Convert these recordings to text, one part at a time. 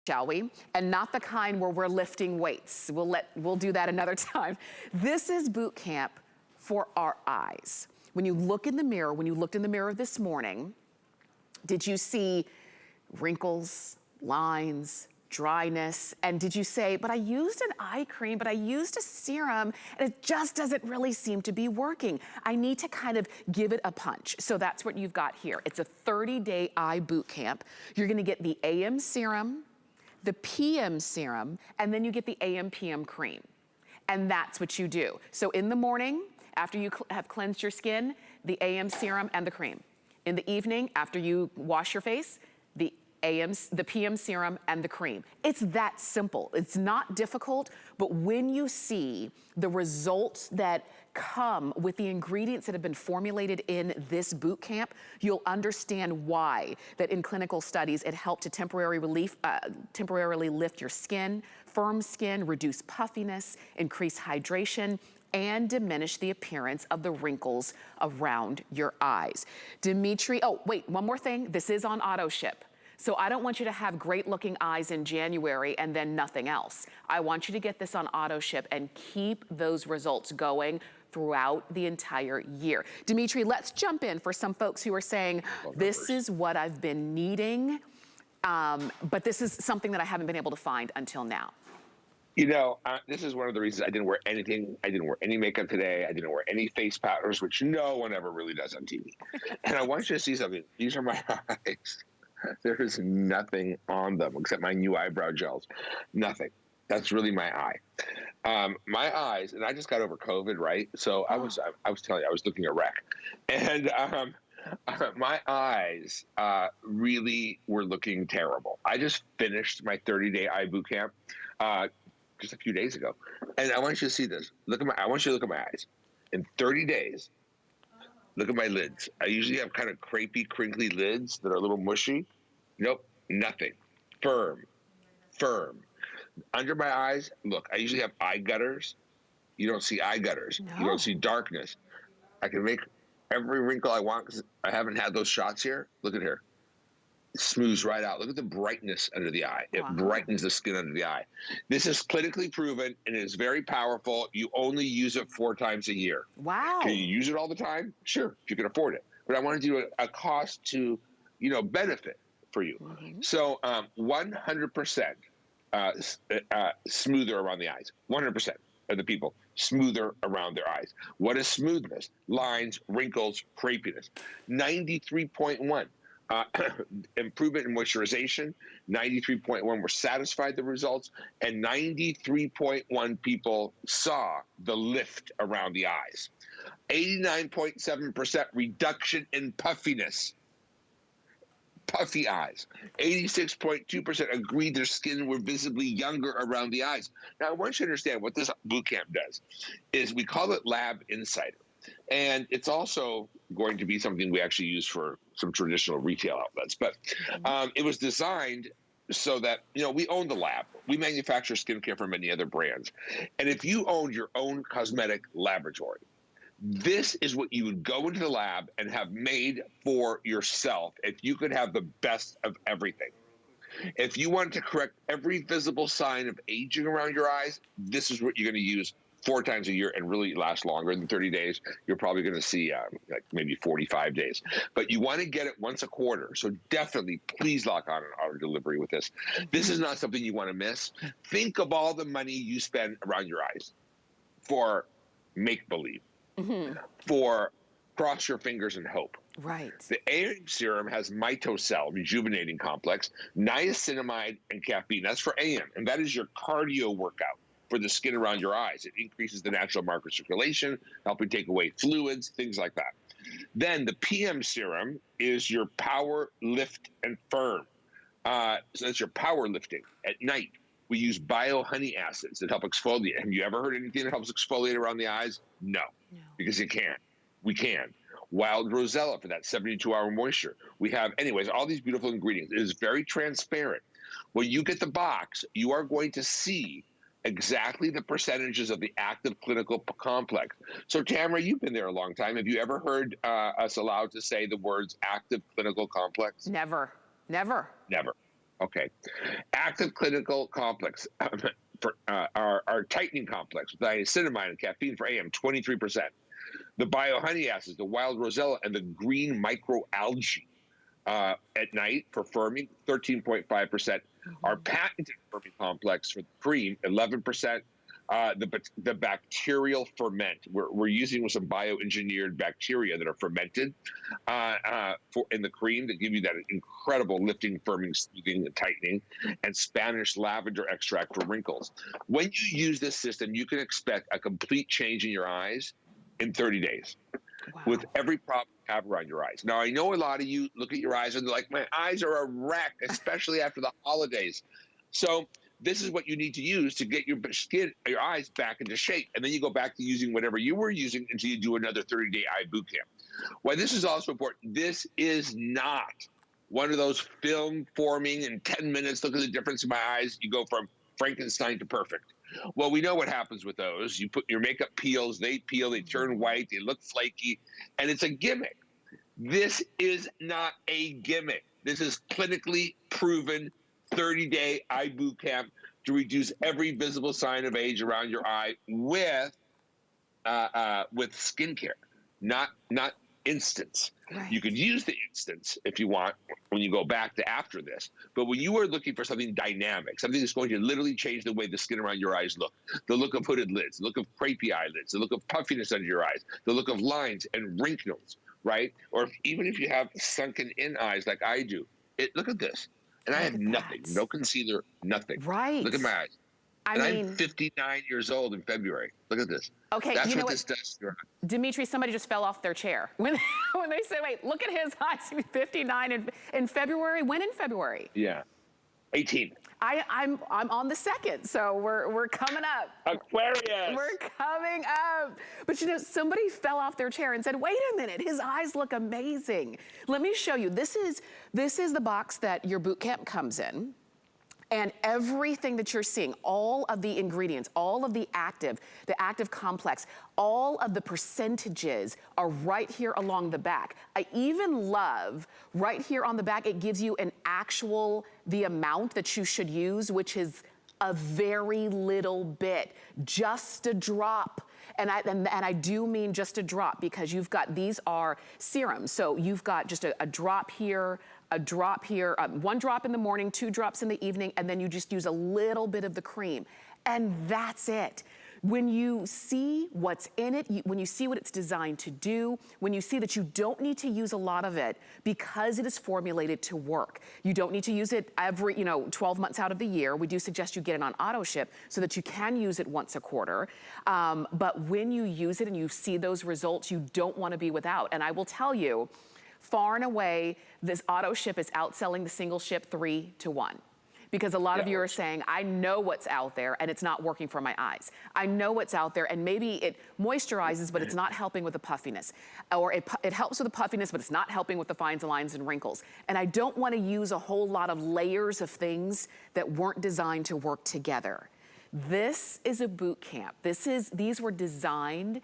shall we? And not the kind where we're lifting weights. We'll do that another time. This is boot camp for our eyes. When you look in the mirror, when you looked in the mirror this morning, did you see wrinkles, lines, dryness? And did you say, but I used an eye cream, but I used a serum, and it just doesn't really seem to be working. I need to kind of give it a punch. So that's what you've got here. It's a 30-day eye boot camp. You're gonna get the AM serum, the PM serum, and then you get the AM PM cream. And that's what you do. So in the morning, after you have cleansed your skin, the AM serum and the cream. In the evening, after you wash your face, the PM serum and the cream. It's that simple. It's not difficult, but when you see the results that come with the ingredients that have been formulated in this boot camp, you'll understand why that in clinical studies it helped to temporarily lift your skin, firm skin, reduce puffiness, increase hydration, and diminish the appearance of the wrinkles around your eyes. Dimitri, oh wait, one more thing. This is on Autoship. So I don't want you to have great looking eyes in January and then nothing else. I want you to get this on Autoship and keep those results going throughout the entire year. Dimitri, let's jump in for some folks who are saying, this is what I've been needing, but this is something that I haven't been able to find until now. You know, this is one of the reasons I didn't wear anything. I didn't wear any makeup today. I didn't wear any face powders, which no one ever really does on TV. And I want you to see something. These are my eyes. There is nothing on them except my new eyebrow gels. Nothing. That's really my eye. My eyes, and I just got over COVID, right? So I was telling you, I was looking a wreck. And my eyes really were looking terrible. I just finished my 30-day eye boot camp just a few days ago. And I want you to see this. I want you to look at my eyes. In 30 days, look at my lids. I usually have kind of crepey, crinkly lids that are a little mushy. Nope, nothing. Firm. Under my eyes, look, I usually have eye gutters. You don't see eye gutters. No. You don't see darkness. I can make every wrinkle I want because I haven't had those shots here. Look at here. It smooths right out. Look at the brightness under the eye. It brightens the skin under the eye. This is clinically proven and it is very powerful. You only use it 4 times a year. Wow. Can you use it all the time? Sure, if you can afford it. But I want to do a cost to, benefit for you. Mm-hmm. So 100% smoother around the eyes. 100% of the people smoother around their eyes. What is smoothness? Lines, wrinkles, crepiness. 93.1. Improvement in moisturization, 93.1 were satisfied the results, and 93.1 people saw the lift around the eyes. 89.7% reduction in puffiness. Puffy eyes. 86.2% agreed their skin were visibly younger around the eyes. Now, I want you to understand what this boot camp does is we call it Lab Insider. And it's also going to be something we actually use for some traditional retail outlets. But it was designed so that, we own the lab. We manufacture skincare for many other brands. And if you owned your own cosmetic laboratory, this is what you would go into the lab and have made for yourself if you could have the best of everything. If you wanted to correct every visible sign of aging around your eyes, this is what you're going to use 4 times a year and really last longer than 30 days. You're probably going to see like maybe 45 days. But you want to get it once a quarter. So definitely, please lock on an auto delivery with this. This is not something you want to miss. Think of all the money you spend around your eyes for make-believe, for cross your fingers and hope. Right. The AM serum has Mitocell, rejuvenating complex, niacinamide, and caffeine. That's for AM, and that is your cardio workout for the skin around your eyes. It increases the natural marker circulation, helping take away fluids, things like that. Then the PM serum is your power, lift, and firm. So that's your power lifting. At night, we use bio-honey acids that help exfoliate. Have you ever heard anything that helps exfoliate around the eyes? No, because you can't. We can. Wild rosella for that 72-hour moisture. We have, anyways, all these beautiful ingredients. It is very transparent. When you get the box, you are going to see exactly the percentages of the active clinical complex. So Tamara, you've been there a long time. Have you ever heard us allowed to say the words active clinical complex? Never. Okay. Active clinical complex for our tightening complex with niacinamide and caffeine for AM, 23%. The biohoney acids, the wild rosella, and the green microalgae at night for firming, 13.5%. Our patented firming complex for the cream, 11%. The bacterial ferment. We're using some bioengineered bacteria that are fermented in the cream that give you that incredible lifting, firming, smoothing, and tightening, and Spanish lavender extract for wrinkles. When you use this system, you can expect a complete change in your eyes in 30 days. Wow. With every problem you have around your eyes. Now, I know a lot of you look at your eyes and they're like, my eyes are a wreck, especially after the holidays. So this is what you need to use to get your skin, your eyes back into shape. And then you go back to using whatever you were using until you do another 30-day eye boot camp. Why this is also important, this is not one of those film forming in 10 minutes, look at the difference in my eyes. You go from Frankenstein to perfect. Well, we know what happens with those. You put your makeup peels, they peel, they turn white, they look flaky, and it's a gimmick. This is not a gimmick. This is clinically proven 30-day eye boot camp to reduce every visible sign of age around your eye with skincare, not instance. Right. You could use the instance if you want when you go back to after this. But when you are looking for something dynamic, something that's going to literally change the way the skin around your eyes look, the look of hooded lids, the look of crepey eyelids, the look of puffiness under your eyes, the look of lines and wrinkles, right? Or even if you have sunken in eyes like I do, look at this. And I have nothing, no concealer, nothing. Right. Look at my eyes. I'm 59 years old in February. Look at this. Okay, that's what this does to your eyes. Dimitri, somebody just fell off their chair. When they say, wait, look at his eyes, he's 59 in February. When in February? Yeah, 18. I'm on the 2nd, so we're coming up. Aquarius. We're coming up. But you know, somebody fell off their chair and said, wait a minute, his eyes look amazing. Let me show you. This is the box that your boot camp comes in. And everything that you're seeing, all of the ingredients, all of the active complex, all of the percentages are right here along the back. I even love right here on the back, it gives you the amount that you should use, which is a very little bit, just a drop. And I do mean just a drop, because these are serums. So you've got just a drop here, a drop here, 1 drop in the morning, 2 drops in the evening, and then you just use a little bit of the cream. And that's it. When you see what's in it, when you see what it's designed to do, when you see that you don't need to use a lot of it because it is formulated to work. You don't need to use it every, 12 months out of the year. We do suggest you get it on Autoship so that you can use it once a quarter. But when you use it and you see those results, you don't want to be without. And I will tell you, far and away, this Autoship is outselling the single ship 3 to 1. Because a lot of you are saying, I know what's out there and it's not working for my eyes. I know what's out there and maybe it moisturizes, but it's not helping with the puffiness. Or it helps with the puffiness, but it's not helping with the fines, lines, and wrinkles. And I don't want to use a whole lot of layers of things that weren't designed to work together. This is a boot camp. These were designed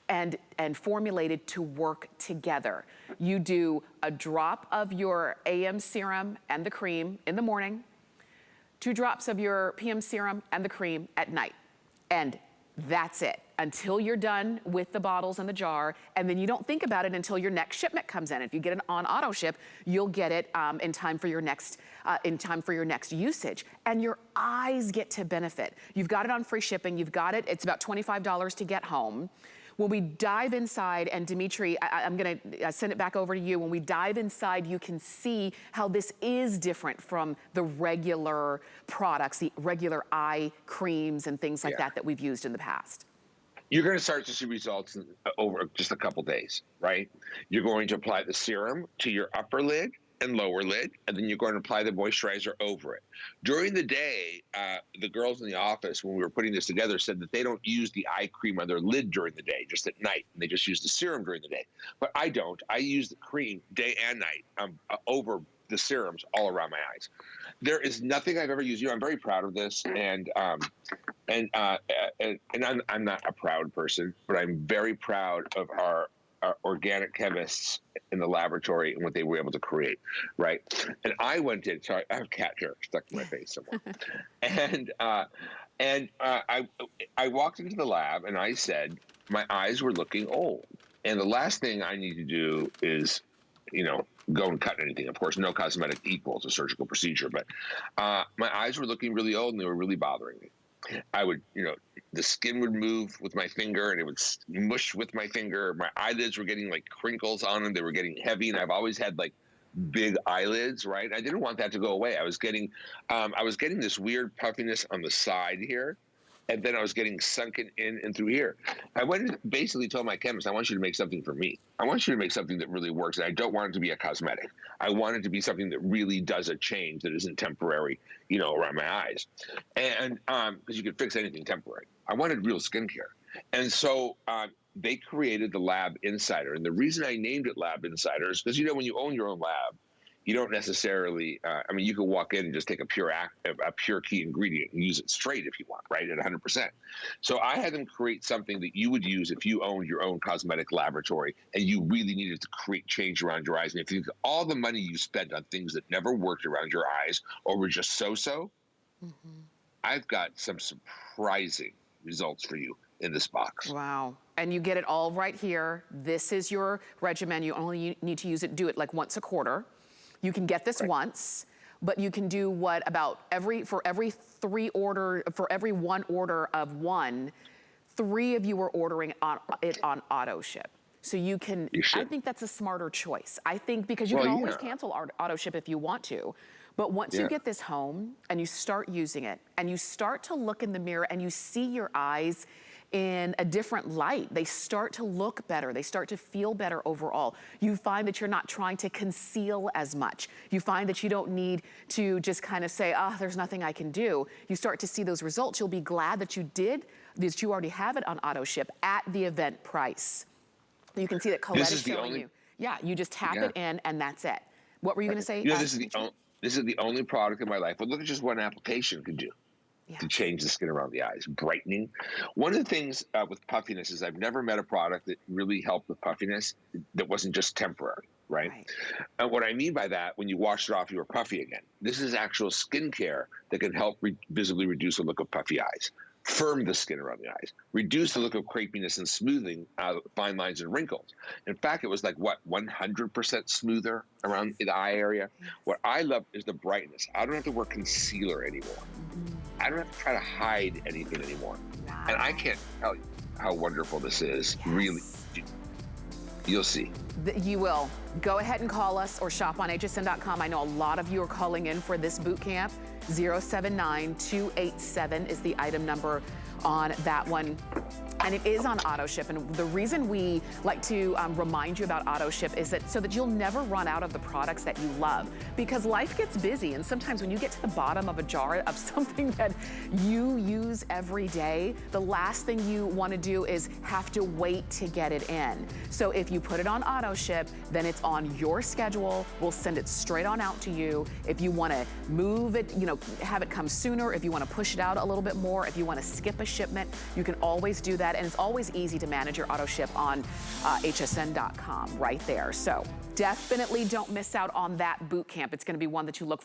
and formulated to work together. You do a drop of your AM serum and the cream in the morning, 2 drops of your PM serum and the cream at night. And that's it, until you're done with the bottles and the jar, and then you don't think about it until your next shipment comes in. If you get it on Autoship, you'll get it in time for your next usage, and your eyes get to benefit. You've got it on free shipping, you've got it, it's about $25 to get home. When we dive inside, and Dimitri, I'm gonna send it back over to you. When we dive inside, you can see how this is different from the regular products, the regular eye creams and things like that we've used in the past. You're gonna start to see results over just a couple days, right? You're going to apply the serum to your upper lid and lower lid, and then you're going to apply the moisturizer over it. During the day, the girls in the office, when we were putting this together, said that they don't use the eye cream on their lid during the day, just at night, and they just use the serum during the day. But I don't. I use the cream day and night over the serums all around my eyes. There is nothing I've ever used. I'm very proud of this, and I'm not a proud person, but I'm very proud of our organic chemists in the laboratory and what they were able to create, right? And I went in. Sorry, I have a cat hair stuck in my face somewhere. I walked into the lab and I said my eyes were looking old, and the last thing I need to do is, go and cut anything. Of course, no cosmetic equals a surgical procedure, but my eyes were looking really old and they were really bothering me. I would, the skin would move with my finger and it would mush with my finger. My eyelids were getting like crinkles on them. They were getting heavy, and I've always had like big eyelids, right? I didn't want that to go away. I was getting this weird puffiness on the side here, and then I was getting sunken in and through here. I went and basically told my chemist, I want you to make something for me. I want you to make something that really works, and I don't want it to be a cosmetic. I want it to be something that really does a change that isn't temporary, around my eyes. And because you can fix anything temporary. I wanted real skincare. And so they created the Lab Insider. And the reason I named it Lab Insider is because, when you own your own lab, you don't necessarily, you can walk in and just take a pure key ingredient and use it straight if you want, right, at 100%. So I had them create something that you would use if you owned your own cosmetic laboratory and you really needed to create change around your eyes. And if you think all the money you spent on things that never worked around your eyes or were just so-so, I've got some surprising results for you in this box. Wow. And you get it all right here. This is your regimen. You only need to do it like once a quarter. You can get this once, but you can do what for every one order of one, 3 of you are ordering it on Autoship. So you can, I think that's a smarter choice. I think because you can always cancel Autoship if you want to. But once you get this home and you start using it and you start to look in the mirror and you see your eyes in a different light, they start to look better. They start to feel better overall. You find that you're not trying to conceal as much. You find that you don't need to just kind of say, there's nothing I can do. You start to see those results. You'll be glad that you already have it on Autoship at the event price. You can see that Colette is showing you. Yeah, you just tap it in and that's it. What were you going to say? This is the only product in my life. But look at just what an application can do. To change the skin around the eyes, brightening. One of the things with puffiness is I've never met a product that really helped with puffiness that wasn't just temporary, right? And what I mean by that, when you washed it off, you were puffy again. This is actual skincare that can help visibly reduce the look of puffy eyes, firm the skin around the eyes, reduce the look of crepiness and smoothing fine lines and wrinkles. In fact, it was like, 100% smoother around the eye area? What I love is the brightness. I don't have to wear concealer anymore. I don't have to try to hide anything anymore. Wow. And I can't tell you how wonderful this is. Really. You'll see. You will. Go ahead and call us or shop on hsn.com. I know a lot of you are calling in for this boot camp. 079287 is the item number on that one. And it is on Autoship. And the reason we like to remind you about Autoship is that so that you'll never run out of the products that you love. Because life gets busy, and sometimes when you get to the bottom of a jar of something that you use every day, the last thing you want to do is have to wait to get it in. So if you put it on Autoship, then it's on your schedule. We'll send it straight on out to you. If you want to move it, have it come sooner, if you want to push it out a little bit more, if you want to skip a shipment, you can always do that. And it's always easy to manage your Autoship on hsn.com right there. So definitely don't miss out on that boot camp. It's going to be one that you look